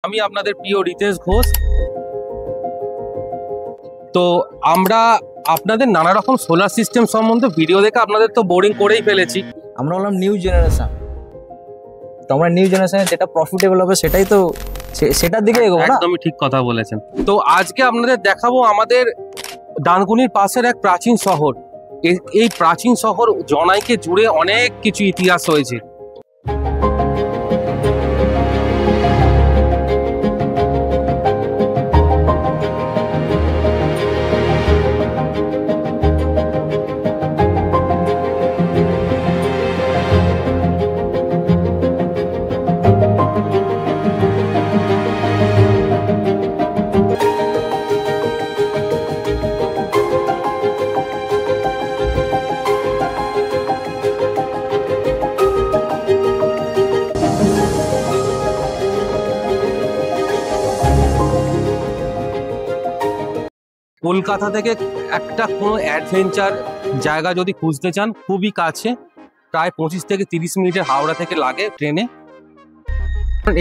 আমি আপনাদের প্রিয় রিতেশ ঘোষ। তো আমরা আপনাদের নানা রকম সোলার সিস্টেম সম্বন্ধে ভিডিও দেখে আপনাদের তো বোরিং করেই ফেলেছি। আমরা হলাম নিউ জেনারেশন, তো আমরা নিউ জেনারেশনে যেটা প্রফিটেবল হবে সেটাই তো সেটার দিকে এগোবো না। একদমই ঠিক কথা বলেছেন। তো আজকে আপনাদের দেখাবো আমাদের ডানকুনির পাশের এক প্রাচীন শহর। এই প্রাচীন শহর জনাইকে জুড়ে অনেক কিছু ইতিহাস হয়েছে। কলকাতা থেকে একটা কোনো অ্যাডভেঞ্চার জায়গা যদি খুঁজতে চান, খুবই কাছে, প্রায় 25 থেকে 30 মিনিটের হাওড়া থেকে লাগে ট্রেনে।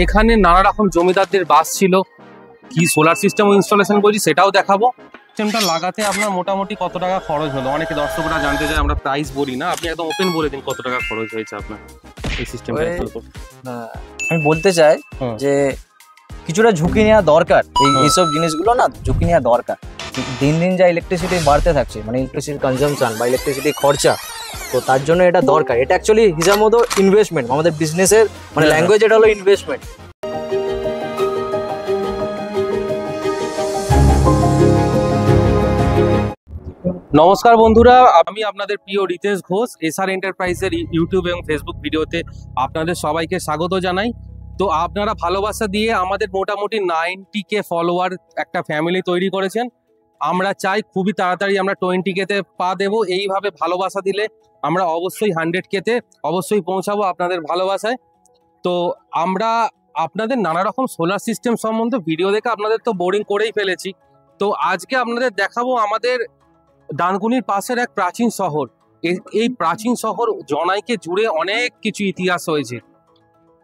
এখানে নানা রকম জমিদারদের বাস ছিল। কি সোলার সিস্টেম ইনস্টলেশন করছি সেটাও দেখাবো। সিস্টেমটা লাগাতে আপনার মোটামুটি কত টাকা খরচ হলো, অনেকে দর্শকরা জানতে চায়, আমরা প্রাইস বলি না, আপনি একদম ওপেন বলে দিন কত টাকা খরচ হয়েছে আপনার এই সিস্টেমটা। আমি বলতে চাই যে কিছুটা ঝুঁকি নেওয়া দরকার, এইসব জিনিসগুলো না ঝুঁকি নেওয়া দরকার। দিন দিন যা ইলেকট্রিসিটি বাড়তে থাকছে, মানে ইলেকট্রিসিটি কনজাম্পশন বা ইলেকট্রিসিটি খরচা, তো তার জন্য এটা দরকার। এটা অ্যাকচুয়ালি হিসাব মতো ইনভেস্টমেন্ট, আমাদের বিজনেসের মানে ল্যাঙ্গুয়েজ এটা হলো ইনভেস্টমেন্ট। নমস্কার বন্ধুরা, আমি আপনাদের প্রিয় রিতেশ ঘোষ। এসআর এন্টারপ্রাইজের ইউটিউব এবং ফেসবুক ভিডিওতে আপনাদের সবাইকে স্বাগত জানাই। তো আপনারা ভালোবাসা দিয়ে আমাদের মোটামুটি 90K ফলোয়ার একটা ফ্যামিলি তৈরি করেছেন। আমরা চাই খুবই তাড়াতাড়ি আমরা 20K-তে পা দেবো। এইভাবে ভালোবাসা দিলে আমরা অবশ্যই 100K-তে অবশ্যই পৌঁছাবো আপনাদের ভালোবাসায়। তো আমরা আপনাদের নানা রকম সোলার সিস্টেম সম্বন্ধে ভিডিও দেখে আপনাদের তো বোরিং করেই ফেলেছি। তো আজকে আপনাদের দেখাবো আমাদের ডানকুনির পাশের এক প্রাচীন শহর। এই প্রাচীন শহর জনাইকে জুড়ে অনেক কিছু ইতিহাস হয়েছে।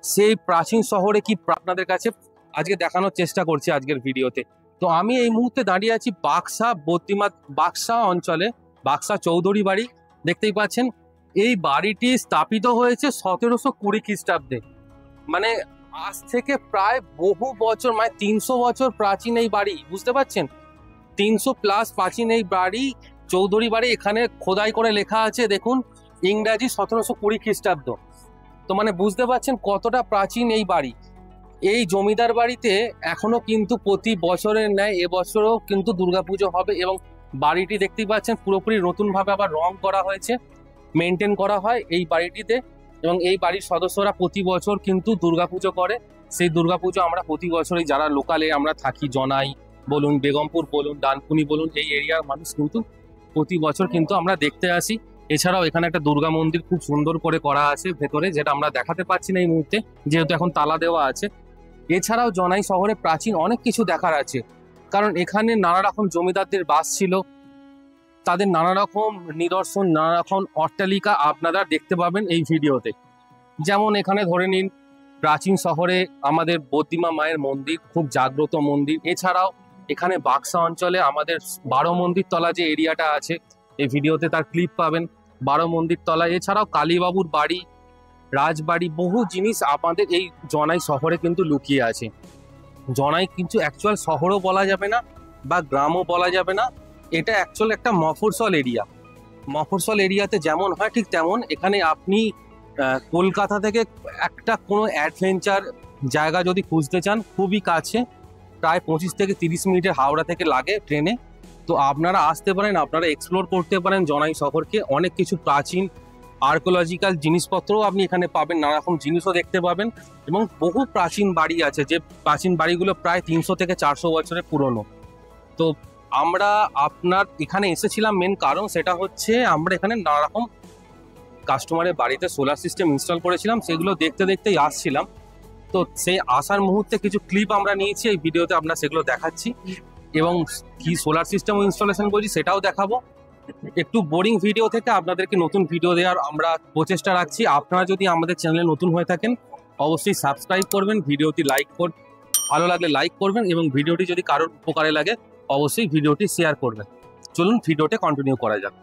সেই প্রাচীন শহরে কি আপনাদের কাছে আজকে দেখানোর চেষ্টা করছি আজকের ভিডিওতে। তো আমি এই মুহূর্তে দাঁড়িয়ে আছি বাক্সা অঞ্চলে, বাক্সা চৌধুরী বাড়ি দেখতেই পাচ্ছেন। এই বাড়িটি স্থাপিত হয়েছে 1720 খ্রিস্টাব্দে, মানে আজ থেকে প্রায় বহু বছর, মানে 300 বছর প্রাচীন এই বাড়ি, বুঝতে পারছেন? 300+ প্রাচীন এই বাড়ি, চৌধুরী বাড়ি। এখানে খোদাই করে লেখা আছে দেখুন, ইংরাজি 1720 খ্রিস্টাব্দ। তো মানে বুঝতে পারছেন কতটা প্রাচীন এই বাড়ি। এই জমিদার বাড়িতে এখনো কিন্তু প্রতি বছরের ন্যায় এবছরও কিন্তু দুর্গাপুজো হবে, এবং বাড়িটি দেখতেই পাচ্ছেন পুরোপুরি নতুনভাবে আবার রং করা হয়েছে, মেনটেন করা হয় এই বাড়িটিতে। এবং এই বাড়ির সদস্যরা প্রতি বছর কিন্তু দুর্গাপুজো করে। সেই দুর্গাপুজো আমরা প্রতি বছরই যারা লোকালে আমরা থাকি, জনাই বলুন, বেগমপুর বলুন, ডানকুনি বলুন, এই এরিয়ার মানুষ কিন্তু প্রতি বছর কিন্তু আমরা দেখতে আসি। এছাড়াও এখানে একটা দুর্গা মন্দির খুব সুন্দর করে করা আছে ভেতরে, যেটা আমরা দেখাতে পাচ্ছি না এই মুহূর্তে যেহেতু এখন তালা দেওয়া আছে। এছাড়াও জনাই শহরে প্রাচীন অনেক কিছু দেখার আছে, কারণ এখানে নানা রকম জমিদারদের বাস ছিল। তাদের নানা রকম নিদর্শন, নানা রকম অট্টালিকা আপনারা দেখতে পাবেন এই ভিডিওতে। যেমন এখানে ধরে নিন, প্রাচীন শহরে আমাদের বদ্দিমা মায়ের মন্দির, খুব জাগ্রত মন্দির। এছাড়াও এখানে বাক্সা অঞ্চলে আমাদের 12 মন্দির তলা যে এরিয়াটা আছে, এই ভিডিওতে তার ক্লিপ পাবেন, 12 মন্দির তলা। এছাড়াও কালীবাবুর বাড়ি, রাজবাড়ি, বহু জিনিস আমাদের এই জনাই শহরে কিন্তু লুকিয়ে আছে। জনাই কিন্তু অ্যাকচুয়াল শহরও বলা যাবে না বা গ্রামও বলা যাবে না, এটা অ্যাকচুয়াল একটা মফস্বল এরিয়া। মফস্বল এরিয়াতে যেমন হয় ঠিক তেমন এখানে আপনি কলকাতা থেকে একটা কোনো অ্যাডভেঞ্চার জায়গা যদি খুঁজতে চান, খুবই কাছে, প্রায় 25 থেকে 30 মিনিটের হাওড়া থেকে লাগে ট্রেনে। তো আপনারা আসতে পারেন, আপনারা এক্সপ্লোর করতে পারেন জনাই শহরকে। অনেক কিছু প্রাচীন আর্কোলজিক্যাল জিনিসপত্রও আপনি এখানে পাবেন, নানা রকম জিনিসও দেখতে পাবেন, এবং বহু প্রাচীন বাড়ি আছে, যে প্রাচীন বাড়িগুলো প্রায় 300 থেকে 400 বছরের পুরনো। তো আমরা আপনার এখানে এসেছিলাম মেন কারণ সেটা হচ্ছে আমরা এখানে নানা রকম কাস্টমারের বাড়িতে সোলার সিস্টেম ইনস্টল করেছিলাম, সেগুলো দেখতে দেখতেই আসছিলাম। তো সেই আসার মুহূর্তে কিছু ক্লিপ আমরা নিয়েছি, এই ভিডিওতে আমরা সেগুলো দেখাচ্ছি, এবং কি সোলার সিস্টেম ইনস্টলেশন করছি সেটাও দেখাবো। একটু বোরিং ভিডিও থেকে আপনাদেরকে নতুন ভিডিও দেওয়ার আমরা প্রচেষ্টা রাখছি। আপনারা যদি আমাদের চ্যানেলে নতুন হয়ে থাকেন অবশ্যই সাবস্ক্রাইব করবেন, ভিডিওটি লাইক ভালো লাগলে লাইক করবেন এবং ভিডিওটি যদি কারোর উপকারে লাগে অবশ্যই ভিডিওটি শেয়ার করবেন। চলুন ভিডিওটি কন্টিনিউ করা যাক।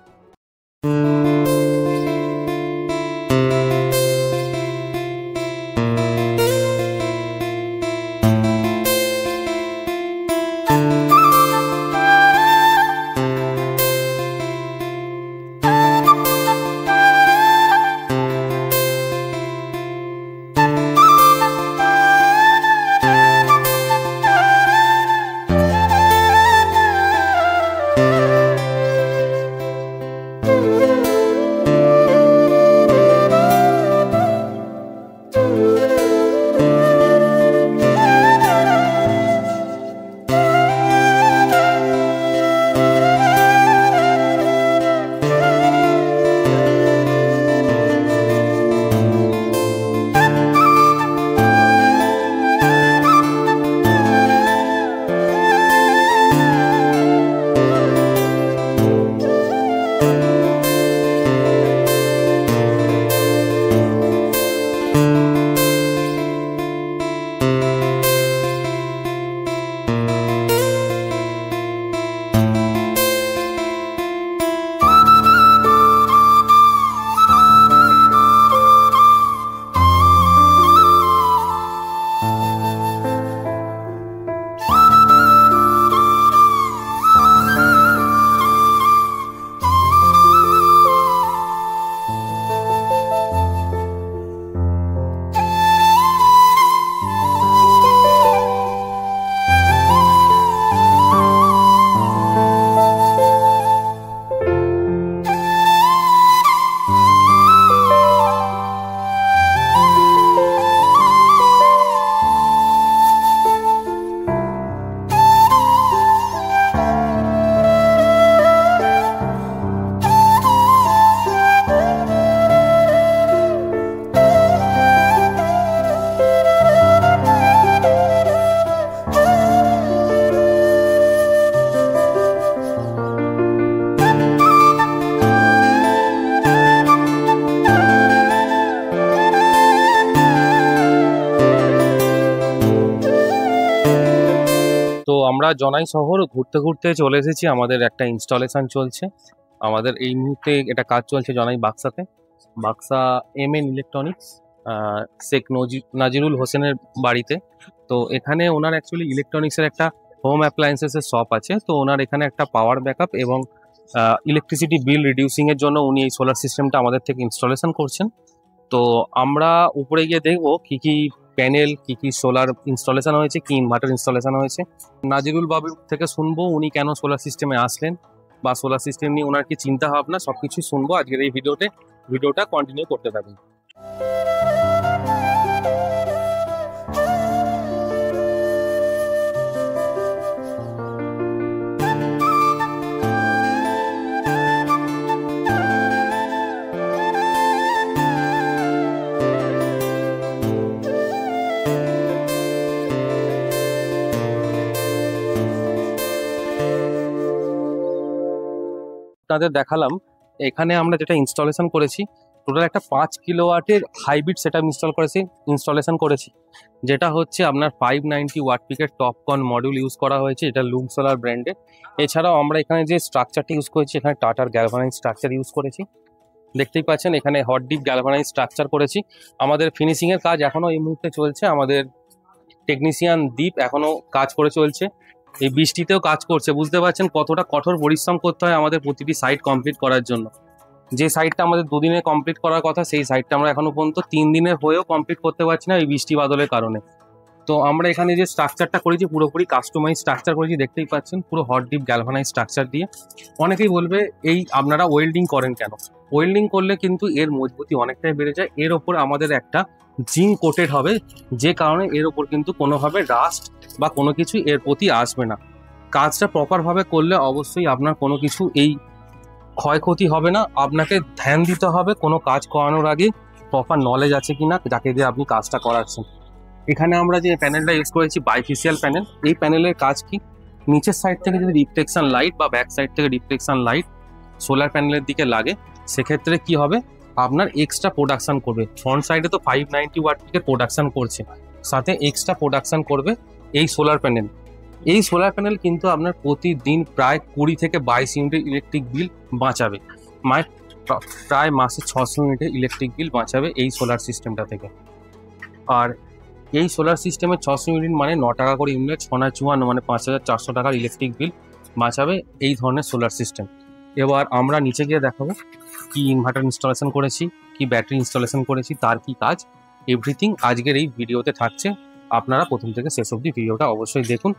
তো আমরা জনাই শহর ঘুরতে ঘুরতে চলে এসেছি। আমাদের একটা ইনস্টলেশন চলছে, আমাদের এই মুহূর্তে এটা কাজ চলছে জনাই বাক্সাতে, বাক্সা এমএন ইলেকট্রনিক্স, শেখ নাজিরুল হোসেনের বাড়িতে। তো এখানে ওনার অ্যাকচুয়ালি ইলেকট্রনিক্সের একটা হোম অ্যাপ্লায়েন্সেসের শপ আছে। তো ওনার এখানে একটা পাওয়ার ব্যাকআপ এবং ইলেকট্রিসিটি বিল রিডিউসিংয়ের জন্য উনি এই সোলার সিস্টেমটা আমাদের থেকে ইনস্টলেশন করছেন। তো আমরা উপরে গিয়ে দেখবো কি কি প্যানেল, কি কি সোলার ইনস্টলেশন হয়েছে, কি ইনভার্টার ইনস্টলেশন হয়েছে। নাজিরুল বাবুর থেকে শুনবো উনি কেন সোলার সিস্টেমে আসলেন বা সোলার সিস্টেম নিয়ে ওনার কি চিন্তা ভাবনা, সবকিছুই শুনবো আজকের এই ভিডিওটা কন্টিনিউ করতে থাকুন। আপনাদের দেখালাম এখানে আমরা যেটা ইনস্টলেশন করেছি, টোটাল একটা 5 কিলোওয়াটের হাইব্রিড সেটআপ ইনস্টলেশন করেছি, যেটা হচ্ছে আপনার 590 ওয়াট পিকের টপকন মডিউল ইউজ করা হয়েছে, এটা লুম সোলার ব্র্যান্ডের। এছাড়াও আমরা এখানে যে স্ট্রাকচারটি ইউজ করেছি, এখানে টাটার গ্যালভানাইজ স্ট্রাকচার ইউজ করেছি, দেখতেই পাচ্ছেন এখানে হট ডিপ গ্যালভানাইজ স্ট্রাকচার করেছি। আমাদের ফিনিশিংয়ের কাজ এখনও এই মুহূর্তে চলছে, আমাদের টেকনিশিয়ান দীপ এখনও কাজ করে চলছে, এই বৃষ্টিতেও কাজ করছে। বুঝতে পারছেন কতটা কঠোর পরিশ্রম করতে হয় আমাদের প্রতিটি সাইট কমপ্লিট করার জন্য। যে সাইটটা আমাদের 2 দিনে কমপ্লিট করার কথা, সেই সাইটটা আমরা এখনো পর্যন্ত 3 দিনের হয়েও কমপ্লিট করতে পারছি না এই বৃষ্টি বাদলের কারণে। তো আমরা এখানে যে স্ট্রাকচারটা করেছি পুরোপুরি কাস্টমাইজ স্ট্রাকচার করেছি, দেখতেই পাচ্ছেন পুরো হট ডিপ গ্যালভানাইজ স্ট্রাকচার দিয়ে। অনেকেই বলবে এই আপনারা ওয়েল্ডিং করেন কেন? ওয়েল্ডিং করলে কিন্তু এর মজবুতি অনেকটাই বেড়ে যায়। এর ওপর আমাদের একটা জিঙ্ক কোটেড হবে, যে কারণে এর ওপর কিন্তু কোনোভাবে রাস্ট বা কোনো কিছু এর প্রতি আসবে না। কাজটা প্রপারভাবে করলে অবশ্যই আপনার কোনো কিছু এই ক্ষয়ক্ষতি হবে না। আপনাকে ধ্যান দিতে হবে কোনো কাজ করানোর আগে প্রপার নলেজ আছে কিনা যাকে দিয়ে আপনি কাজটা করাচ্ছেন। এখানে আমরা যে প্যানেলটা ইউজ করেছি বাইফেসিয়াল প্যানেল। এই প্যানেলের কাজ কি, নিচের সাইড থেকে যদি রিফ্লেকশন লাইট বা ব্যাক সাইড থেকে রিফ্লেকশন লাইট সোলার প্যানেলের দিকে লাগে, সেক্ষেত্রে কি হবে, আপনার এক্সট্রা প্রোডাকশন করবে। ফ্রন্ট সাইডে তো 590 ওয়াট থেকে প্রোডাকশন করছে, সাথে এক্সট্রা প্রোডাকশন করবে এই সোলার প্যানেল কিন্তু আপনার প্রতিদিন প্রায় 20 থেকে 22 ইউনিটের ইলেকট্রিক বিল বাঁচাবে। প্রায় মাসে 600 ইউনিটের ইলেকট্রিক বিল বাঁচাবে এই সোলার সিস্টেমটা থেকে। আর এই সোলার সিস্টেমের 600 ইউনিট মানে 9 টাকা করে ইউনিট, 6×54 মানে 5400 টাকার ইলেকট্রিক বিল বাঁচাবে এই ধরনের সোলার সিস্টেম। এবার আমরা নিচে গিয়ে দেখাবো কি ইনভার্টার ইনস্টলেশন করেছি, কি ব্যাটারি ইনস্টলেশন করেছি, তার কি কাজ, এভরিথিং আজকের এই ভিডিওতে থাকছে। আপনারা প্রথম থেকে শেষ অবধি ভিডিওটা অবশ্যই দেখুন।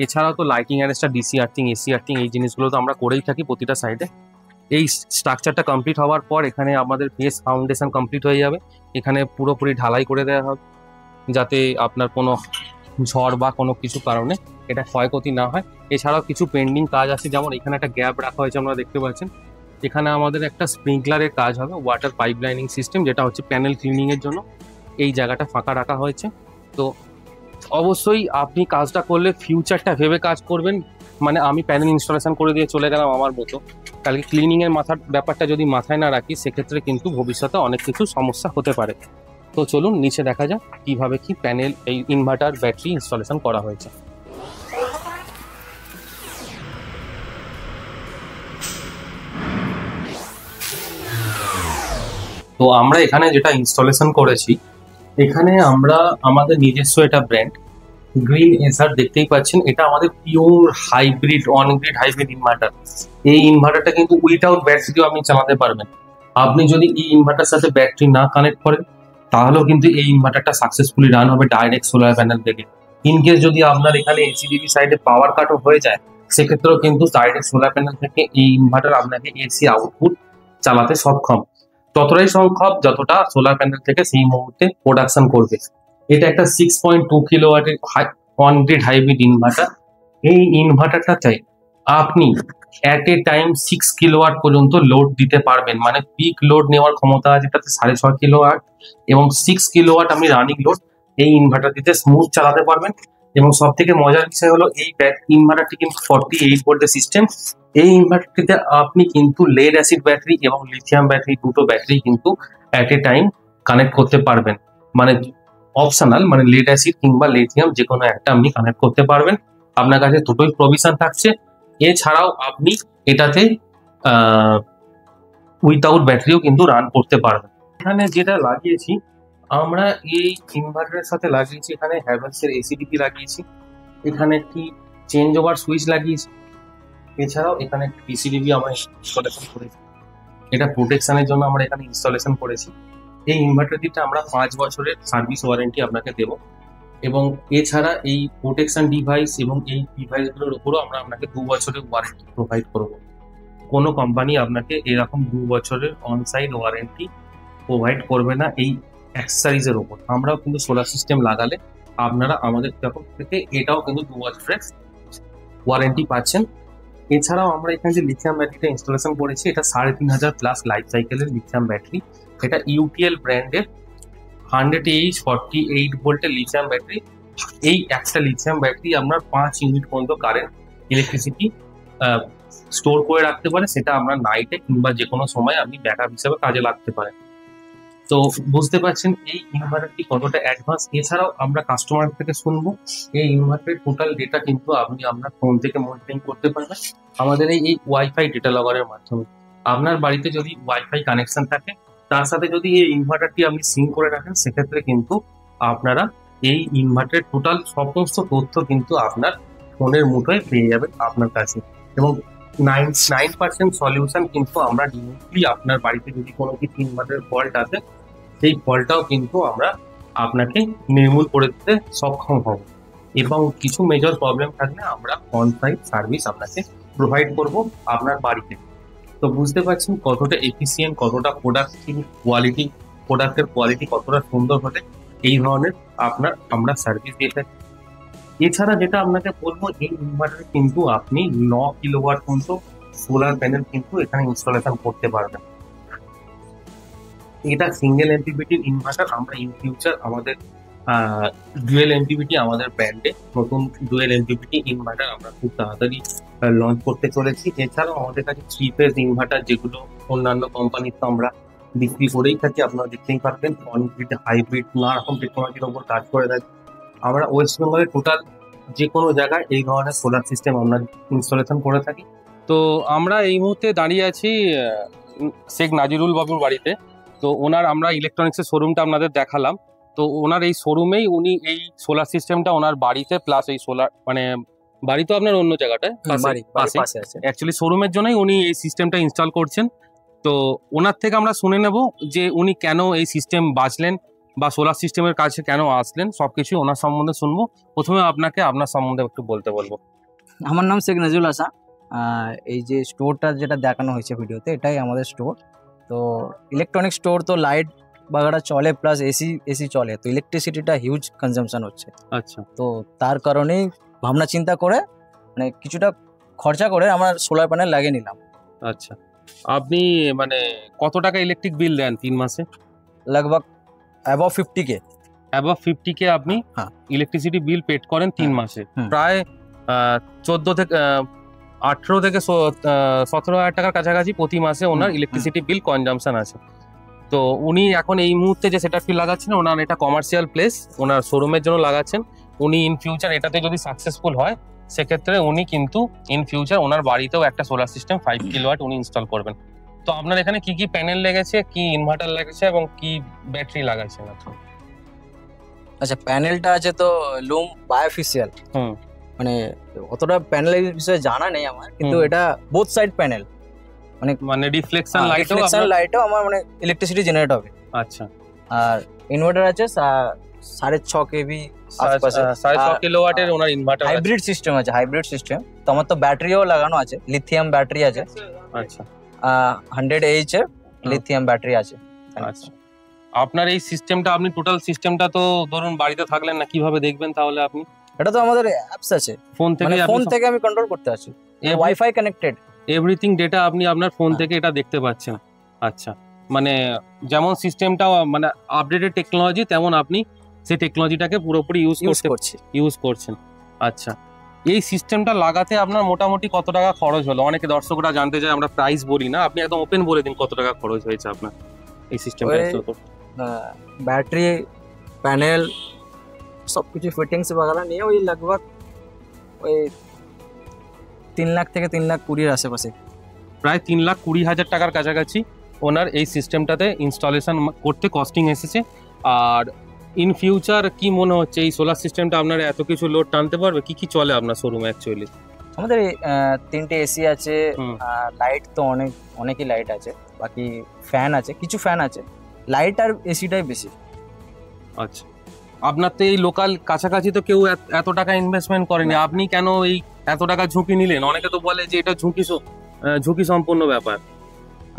এছাড়াও তো lighting arrester, DC earthing, AC earthing এই জিনিসগুলো তো আমরা করেই থাকি প্রতিটা সাইডে। এই স্ট্রাকচারটা কমপ্লিট হওয়ার পর এখানে আমাদের বেস ফাউন্ডেশন কমপ্লিট হয়ে যাবে। এখানে পুরোপুরি ঢালাই করে দেওয়া হবে যাতে আপনার কোনো ঝড় বা কোনো কিছু কারণে এটা ক্ষয়ক্ষতি না হয়। এছাড়াও কিছু পেন্ডিং কাজ আছে, যেমন এখানে একটা গ্যাপ রাখা হয়েছে আপনারা দেখতে পাচ্ছেন। এখানে আমাদের একটা স্প্রিংকলারের কাজ হবে, ওয়াটার পাইপলাইনিং সিস্টেম, যেটা হচ্ছে প্যানেল ক্লিনিংয়ের জন্য এই জায়গাটা ফাঁকা রাখা হয়েছে। তো অবশ্যই আপনি কাজটা করলে ফিউচারটা ভেবে কাজ করবেন। মানে আমি প্যানেল ইনস্টলেশন করে দিয়ে চলে গেলাম আমার মতো, কালকে ক্লিনিংয়ের ব্যাপারটা যদি মাথায় না রাখি সেক্ষেত্রে কিন্তু ভবিষ্যতে অনেক কিছু সমস্যা হতে পারে। তো চলুন নিচে দেখা যাক কিভাবে কি প্যানেল, এই ইনভার্টার, ব্যাটারি ইনস্টলেশন করা হয়েছে। তো আমরা এখানে যেটা ইনস্টলেশন করেছি, এখানে আমরা আমাদের নিজস্ব এটা ব্র্যান্ড গ্রিন এসার দেখতেই পাচ্ছেন। এটা আমাদের pure hybrid, on grid hybrid inverter. এই ইনভার্টারটা কিন্তু উইথাউট ব্যাটারিও আপনি চালাতে পারবেন। আপনি যদি এই ইনভার্টার সাথে ব্যাটারি না কানেক্ট করেন তাহলেও কিন্তু এই ইনভার্টারটা সাকসেসফুলি রান হবে ডাইরেক্ট সোলার প্যানেল থেকে। ইনকেস যদি আপনার এখানে এসিডিবি সাইডে পাওয়ার কাটও হয়ে যায় সেক্ষেত্রেও কিন্তু ডাইরেক্ট সোলার প্যানেল থেকে এই ইনভার্টার আপনাকে এসি আউটপুট চালাতে সক্ষম, ততটাই সক্ষম যতটা সোলার প্যানেল থেকে সেই মুহূর্তে প্রোডাকশন করবে। এটা একটা 6.2 কিলোওয়াটের অন গ্রিড হাইব্রিড ইনভার্টার। এই ইনভার্টারটাতে আপনি অ্যাট এ টাইম 6 কিলোওয়াট পর্যন্ত লোড দিতে পারবেন। মানে পিক লোড নেওয়ার ক্ষমতা আছে তাতে 6.5 কিলোওয়াট, এবং 6 কিলোওয়াট আপনি রানিং লোড এই ইনভার্টার দিতে স্মুথ চালাতে পারবেন। এবং সব থেকে মজার বিষয় হলো এই ইনভার্টারটি কিন্তু 48 ভোল্টের সিস্টেম। এই ইনভার্টারটিতে আপনি কিন্তু লেড অ্যাসিড ব্যাটারি এবং লিথিয়াম ব্যাটারি, দুটো ব্যাটারি কিন্তু অ্যাট এ টাইম কানেক্ট করতে পারবেন। মানে অপশনাল, মানে লেড অ্যাসিড কিংবা লিথিয়াম যে কোনো একটা আপনি কানেক্ট করতে পারবেন। আপনার কাছে দুটোই প্রভিশন থাকছে। এছাড়াও আপনি এটাতে উইথাউট ব্যাটারিও কিন্তু রান করতে পারবেন। এখানে যেটা লাগিয়েছি আমরা এই ইনভার্টারের সাথে লাগিয়েছি, এখানে হ্যাভেলসের এসিডিপি লাগিয়েছি, এখানে একটি চেঞ্জ ওভার সুইচ লাগিয়েছি, এছাড়াও এখানে একটি পিসিডিবি আমরা ইনস্টলেশন করেছি। এটা প্রোটেকশনের জন্য আমরা এখানে ইনস্টলেশন করেছি। এই ইনভার্টারটিতে আমরা 5 বছরের সার্ভিস ওয়ারেন্টি আপনাকে দেব, এবং এছাড়া এই প্রোটেকশন ডিভাইস এবং এই ডিভাইসগুলোর উপরও আমরা আপনাকে 2 বছরের ওয়ারেন্টি প্রোভাইড করব। কোনো কোম্পানি আপনাকে এরকম 2 বছরের অনসাইট ওয়ারেন্টি প্রোভাইড করবে না এই অ্যাক্সেসরিজের উপর। আমরাও কিন্তু সোলার সিস্টেম লাগালে আপনারা আমাদের তরফ থেকে এটাও কিন্তু 2 বছরের ওয়ারেন্টি পাচ্ছেন। এছাড়াও আমরা এখানে যে লিথিয়াম ব্যাটারিটা ইনস্টলেশন করেছি এটা 3500 প্লাস লাইফ সাইকেলের লিথিয়াম ব্যাটারি। এটা ইউটিএল ব্র্যান্ডের 100Ah 48 ভোল্টের লিথিয়াম ব্যাটারি। এই একটা লিথিয়াম ব্যাটারি আপনার 5 ইউনিট পর্যন্ত কারেন্ট ইলেকট্রিসিটি স্টোর করে রাখতে পারে। সেটা আমরা নাইটে কিংবা যে কোনো সময় আপনি ব্যাকআপ হিসেবে কাজে লাগতে পারে। তো বুঝতে পারছেন এই ইনভার্টারটি কতটা অ্যাডভান্স। এছাড়াও আমরা কাস্টমার থেকে শুনবো এই ইনভার্টারের টোটাল ডেটা কিন্তু আপনি আপনার ফোন থেকে মনিটরিং করতে পারবেন আমাদের এই ওয়াইফাই ডেটা লগারের মাধ্যমে। আপনার বাড়িতে যদি ওয়াইফাই কানেকশন থাকে তার সাথে যদি এই ইনভার্টারটি আপনি সিঙ্ক করে রাখেন সেক্ষেত্রে কিন্তু আপনারা এই ইনভার্টারের টোটাল সমস্ত তথ্য কিন্তু আপনার ফোনের মুঠোয় পেয়ে যাবেন আপনার কাছে। এবং 99% সলিউশন কিন্তু আমরা ডিরেক্টলি আপনার বাড়িতে যদি কোনো কিছু ইনভার্টারের ফল্ট আছে সেই ফল্টটাও কিন্তু আমরা আপনাকে নির্মূল করে দিতে সক্ষম হব, এবং কিছু মেজর প্রবলেম থাকলে আমরা অনসাইট সার্ভিস আপনাকে প্রোভাইড করব আপনার বাড়িতে। তো বুঝতে পারছেন কতটা এফিসিয়েন্ট, কতটা প্রোডাক্টিভ কোয়ালিটি, প্রোডাক্টের কোয়ালিটি কতটা সুন্দর হলে এই ধরনের আমরা সার্ভিস দিয়ে থাকি। এছাড়া যেটা আপনাকে বলবো এই ইনভার্টারে কিন্তু আপনি 9 কিলোওয়াট পর্যন্ত সোলার প্যানেল কিন্তু এখানে ইনস্টলেশন করতে পারবেন। এটা সিঙ্গেল এমপিপিটি ইনভার্টার। আমরা ইন ফিউচার আমাদের ডুয়েল এমপিপিটি আমাদের ব্র্যান্ডে নতুন ডুয়েল এমপিপিটি ইনভার্টার আমরা খুব তাড়াতাড়ি লঞ্চ করতে চলেছি। এছাড়াও আমাদের কাছে 3 ফেজ ইনভার্টার যেগুলো অন্যান্য কোম্পানির তো আমরা বিক্রি করেই থাকি, আপনারা দেখতেই পারবেন। অন গ্রিড হাইব্রিড নানা রকম টেকনোলজির ওপর কাজ করে থাকি আমরা। ওয়েস্ট বেঙ্গলের টোটাল যে কোনো জায়গায় এই ধরনের সোলার সিস্টেম আমরা ইনস্টলেশন করে থাকি। তো আমরা এই মুহূর্তে দাঁড়িয়ে আছি শেখ নাজিরুল বাবুর বাড়িতে। তো ওনার আমরা ইলেকট্রনিক্সের শোরুমটা আপনাদের দেখালাম। তো ওনার এই শোরুমেই উনি এই সোলার সিস্টেমটা ওনার বাড়িতে প্লাস এই সোলার মানে বাড়ি তো আপনার অন্য জায়গাটায় অ্যাকচুয়ালি শোরুমের জন্যই উনি এই সিস্টেমটা ইনস্টল করছেন। তো ওনার থেকে আমরা শুনে নেব যে উনি কেন এই সিস্টেম বাঁচলেন বা সোলার সিস্টেমের কাছে কেন আসলেন, সবকিছু ওনার সম্বন্ধে শুনবো। প্রথমে আপনাকে আপনার সম্বন্ধে একটু বলতে বলবো। আমার নাম শেখ নাজিরুল হাসান। এই যে স্টোরটা যেটা দেখানো হয়েছে ভিডিওতে, এটাই আমাদের স্টোর। তো ইলেকট্রনিক স্টোর, তো লাইট বাগাড়া চলে প্লাস এসি চলে, তো ইলেকট্রিসিটিটা হিউজ কনজাম্পশন হচ্ছে। আচ্ছা, তো তার কারণেই ভাবনা চিন্তা করে মানে কিছুটা খরচা করে আমরা সোলার প্যানেল লাগিয়ে নিলাম। আচ্ছা, আপনি মানে কত টাকা ইলেকট্রিক বিল দেন 3 মাসে? लगभग অ্যাবভ 50K। অ্যাবভ 50K আপনি ইলেকট্রিসিটি বিল পেড করেন 3 মাসে। প্রায় 18 থেকে 17,000 টাকার কাছাকাছি প্রতি মাসে ওনার ইলেকট্রিসিটি বিল কনজাম্পশন আছে। তো উনি এখন এই মুহূর্তে যে সেটআপটি লাগাচ্ছেন, ওনার এটা কমার্শিয়াল প্লেস, ওনার শোরুমের জন্য লাগাচ্ছেন। উনি ইন ফিউচার এটাতে যদি সাকসেসফুল হয়, সেক্ষেত্রে উনি কিন্তু ইন ফিউচার ওনার বাড়িতেও একটা সোলার সিস্টেম 5 কিলোওয়াট উনি ইনস্টল করবেন। তো আপনার এখানে কি কি প্যানেল লেগেছে, কি ইনভার্টার লেগেছে এবং কি ব্যাটারি লাগাচ্ছেন আপনি? আচ্ছা, প্যানেলটা আছে তো লুম বায়োফিশিয়াল। মানে অতটা প্যানেলের বিষয়ে জানা নেই আমার, কিন্তু এটা বোথ সাইড প্যানেল, মানে রিফ্লেকশন লাইটও আমার মানে ইলেকট্রিসিটি জেনারেট হবে। আচ্ছা, আর ইনভার্টার আছে 6.5 কেভি, 6.5 কিলোওয়াটের ওনার ইনভার্টার। হাইব্রিড সিস্টেম আছে, হাইব্রিড সিস্টেম। তো আমার তো ব্যাটারিও লাগানো আছে, লিথিয়াম ব্যাটারি আছে। আচ্ছা, 100 AH এর লিথিয়াম ব্যাটারি আছে। আচ্ছা, আপনার এই সিস্টেমটা, আপনি টোটাল সিস্টেমটা তো ধরুন বাড়িতে থাকলেন না, কিভাবে দেখবেন তাহলে আপনি? এটা তো আমাদের অ্যাপস আছে, ফোন থেকে আমি কন্ট্রোল করতে পারছি, ওয়াইফাই কানেক্টেড। এভরিথিং ডেটা আপনি আপনার ফোন থেকে এটা দেখতে পাচ্ছেন। আচ্ছা, মানে যেমন সিস্টেমটা মানে আপডেটেড টেকনোলজি, তেমন আপনি সেই টেকনোলজিটাকে পুরোপুরি ইউজ করছেন। আচ্ছা, এই সিস্টেমটা লাগাতে আপনার মোটামুটি কত টাকা খরচ হলো? অনেকে দর্শকরা জানতে চায়, আমরা প্রাইস বলি না, আপনি একদম ওপেন বলে দিন কত টাকা খরচ হয়েছে আপনার এই সিস্টেমটা ইনস্টল করতে। ব্যাটারি, প্যানেল, সবকিছু ফিটিংস বাগালা নিয়ে ওই लगभग ওই 3 লাখ থেকে 3 লাখ 20 এর আশেপাশে, প্রায় 3,20,000 টাকার কাছাকাছি ওনার এই সিস্টেমটাতে ইনস্টলেশন করতে কস্টিং এসেছে। আর ইন ফিউচার কি মনে হচ্ছে এই সোলার সিস্টেমটা আপনার এত কিছু লোড টানতে পারবে? কি কি চলে আপনার শোরুমে অ্যাকচুয়ালি? আমাদের 3টে এসি আছে, লাইট তো অনেকই লাইট আছে, বাকি ফ্যান আছে, কিছু ফ্যান আছে, লাইট আর এসিটাই বেশি। আচ্ছা, আপনার তো এই লোকাল কাছাকাছি তো কেউ এত টাকা ইনভেস্টমেন্ট করেনি, আপনি কেন এই এত টাকা ঝুঁকি নিলেন? অনেকে তো বলে যে এটা ঝুঁকি সম্পূর্ণ ব্যাপার।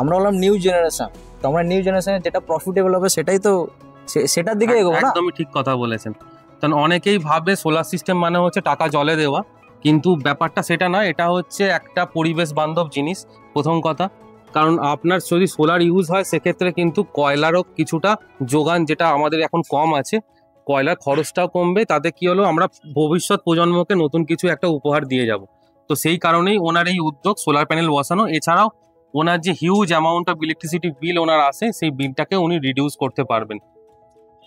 আমরা হলাম নিউ জেনারেশন, তো আমরা নিউ জেনারেশনে যেটা প্রফিটেবল হবে সেটাই তো সেটার দিকে এগোবো না? একদমই ঠিক কথা বলেছেন। কারণ অনেকেই ভাবে সোলার সিস্টেম মানে হচ্ছে টাকা জলে দেওয়া, কিন্তু ব্যাপারটা সেটা নয়। এটা হচ্ছে একটা পরিবেশ বান্ধব জিনিস, প্রথম কথা। কারণ আপনার যদি সোলার ইউজ হয়, সেক্ষেত্রে কিন্তু কয়লারও কিছুটা যোগান, যেটা আমাদের এখন কম আছে, কয়লার খরচটাও কমবে। তাতে কি হলো, আমরা ভবিষ্যৎ প্রজন্মকে নতুন কিছু একটা উপহার দিয়ে যাব। তো সেই কারণেই ওনার এই উদ্যোগ সোলার প্যানেল বসানো। এছাড়াও ওনার যে huge amount of electricity bill ওনার আসে, সেই বিলটাকে উনি রিডিউস করতে পারবেন।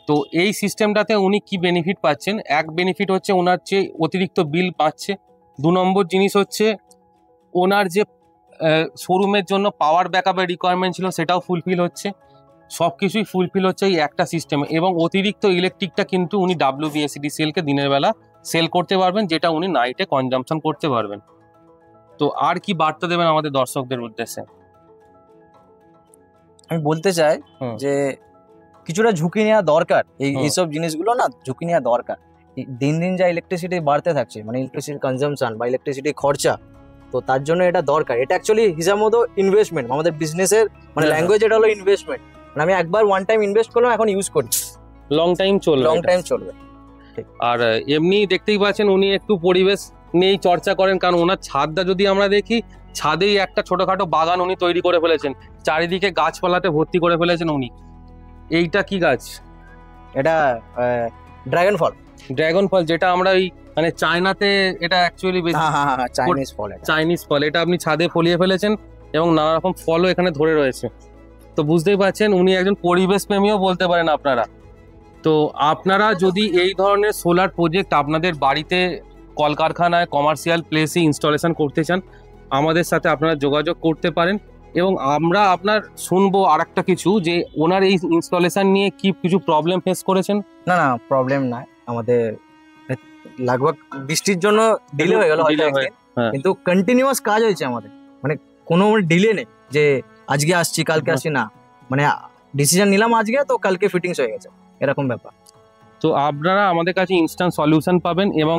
তো এই সিস্টেমটাতে উনি কি বেনিফিট পাচ্ছেন? এক বেনিফিট হচ্ছে ওনার যে অতিরিক্ত বিল পাচ্ছে। 2 নম্বর জিনিস হচ্ছে ওনার যে শোরুমের জন্য পাওয়ার ব্যাকআপের রিকোয়ারমেন্ট ছিল, সেটাও ফুলফিল হচ্ছে। সব কিছুই ফুলফিল হচ্ছে এই একটা সিস্টেমে। এবং অতিরিক্ত ইলেকট্রিকটা কিন্তু উনি WBSEDCL-কে দিনের বেলা সেল করতে পারবেন, যেটা উনি নাইটে কনজাম্পশন করতে পারবেন। তো আর কি বার্তা দেবেন আমাদের দর্শকদের উদ্দেশ্যে? আমি বলতে চাই যে কিছুটা ঝুঁকি নেওয়া দরকার, এইসব জিনিসগুলো না ঝুঁকি নেওয়া দরকার। দিন দিন যা ইলেকট্রিসিটি বাড়তে থাকছে, মানে ইলেকট্রিসিটি কনজাম্পশন বা ইলেকট্রিসিটি খরচা, তো তার জন্য এটা দরকার। এটা অ্যাকচুয়ালি হিসাব মতো ইনভেস্টমেন্ট, আমাদের বিজনেসের মানে ল্যাঙ্গুয়েজ এটা হলো ইনভেস্টমেন্ট। মানে আমি একবার ওয়ান টাইম ইনভেস্ট করলাম, এখন ইউজ করছি, লং টাইম চলবে। আর এমনি দেখতেই পাচ্ছেন উনি একটু পরিবেশ নিয়েই চর্চা করেন। কারণ ওনার ছাদটা যদি আমরা দেখি, ছাদেই একটা ছোটখাটো বাগান উনি তৈরি করে ফেলেছেন, চারিদিকে গাছপালাতে ভর্তি করে ফেলেছেন উনি। এইটা কি গাছ? এটা ড্রাগন ফল, যেটা আমরা ওই মানে চায়নাতে এটা অ্যাকচুয়ালি চাইনিজ ফল। এটা আপনি ছাদে ফলিয়ে ফেলেছেন এবং নানা রকম ফলও এখানে ধরে রয়েছে। তো বুঝতেই পারছেন উনি একজন পরিবেশ প্রেমীও বলতে পারেন আপনারা। তো আপনারা যদি এই ধরনের সোলার প্রজেক্ট আপনাদের বাড়িতে কলকারখানায় কমার্শিয়াল প্লেসে ইনস্টলেশন করতে চান আমাদের সাথে আপনারা যোগাযোগ করতে পারেন। এবং আমরা আপনার শুনবো আর একটা কিছু যে ওনার এই ইনস্টলেশন নিয়ে কি কিছু প্রবলেম ফেস করেছেন। না না প্রবলেম নাই, আমাদের লাগভাগ বৃষ্টির জন্য ডিলে হয়ে গেল হয়তো একদিন, কিন্তু কন্টিনিউয়াস কাজ হয়েছে আমাদের, মানে কোনো ডিলে নেই যে আজকে আসছি কালকে আসছি না, মানে ডিসিশন নিলাম আজকে তো কালকে ফিটিংস হয়ে গেছে, এরকম ব্যাপার। তো আপনারা আমাদের কাছে ইনস্ট্যান্ট সলিউশন পাবেন এবং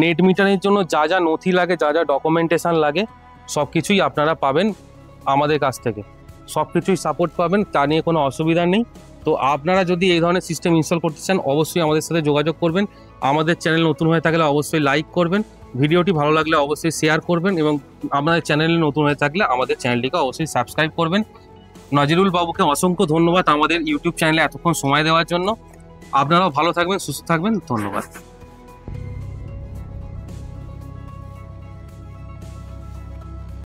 নেট মিটারের জন্য যা যা নথি লাগে, যা যা ডকুমেন্টেশন লাগে সব কিছুই আপনারা পাবেন আমাদের কাছ থেকে, সব কিছুই সাপোর্ট পাবেন, তা নিয়ে কোনো অসুবিধা নেই। তো আপনারা যদি এই ধরনের সিস্টেম ইনস্টল করতে চান অবশ্যই আমাদের সাথে যোগাযোগ করবেন। আমাদের চ্যানেল নতুন হয়ে থাকলে অবশ্যই লাইক করবেন, ভিডিওটি ভালো লাগলে অবশ্যই শেয়ার করবেন এবং আমাদের চ্যানেলে নতুন হয়ে থাকলে আমাদের চ্যানেলটিকে অবশ্যই সাবস্ক্রাইব করবেন। নজিরুল বাবুকে অসংখ্য ধন্যবাদ আমাদের ইউটিউব চ্যানেলে এতক্ষণ সময় দেওয়ার জন্য। আপনারাও ভালো থাকবেন, সুস্থ থাকবেন, ধন্যবাদ।